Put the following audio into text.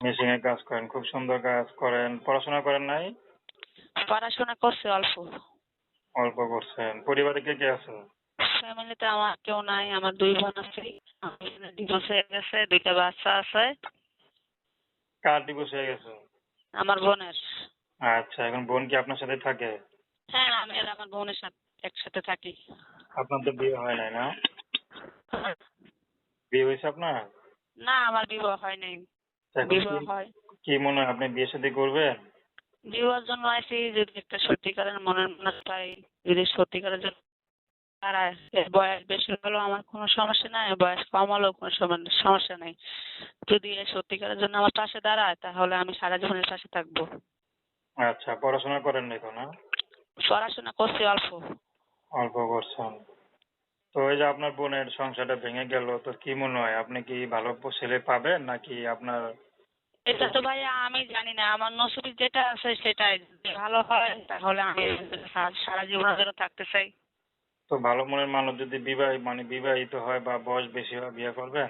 মেশিং এর কাজ করেন, খুব সুন্দর কাজ করেন। পড়াশোনা করেন নাই? পড়াশোনা করছি অল্প। অল্প করছেন। পরিবারে কে কে আছে? ফ্যামিলিতে আমার কেউ নাই, আমার 2 বোন আছে। ডিভোর্স হয়ে গেছে, 2টা বাচ্চা আছে। কার ডিভোর্স হয়ে গেছে? আমার বোনের। আচ্ছা, এখন বোন কি আপনার সাথে থাকে? হ্যাঁ, আমি আর আমার বোনের সাথে একসাথে থাকি। আপনার তো বিয়ে হয় নাই, না? বিয়ে হয়েছে আপনার? না, আমার বিবাহ হয় নাই। এখন বিবাহ হয়। কি মনে হয় আপনি বিয়ে শাদী করবেন? বিবাহের জন্য আইছি, যদি একটা সত্যিকারের মনের মানুষ পাই, যদি সত্যিকারের জন্য দাঁড়ায়। এর বয়স বেশি হলেও আমার কোনো সমস্যা নাই, বয়স কম হলেও কোনো সমস্যা নেই। যদি এ সত্যিকারের জন্য আমার পাশে দাঁড়ায়, তাহলে আমি সারা জীবনের পাশে থাকবো। আচ্ছা, পড়াশোনা করেন না এখন, না? পড়াশোনা করছি অল্প। অল্প করছেন। তো এই যে আপনার বোনের সংসারটা ভেঙে গেল, তো কি মনে হয় আপনি কি ভালো ছেলে পাবেন নাকি আপনার? এটা তো ভাইয়া আমি জানি না, আমার নসিবে যেটা আছে সেটাই। যদি ভালো হয় তাহলে আমি সারা জীবনের জন্য থাকতে চাই। তো ভালো মনের মানুষ যদি বিবাহিত হয় বা বয়স বেশি হয়, বিয়ে করবেন?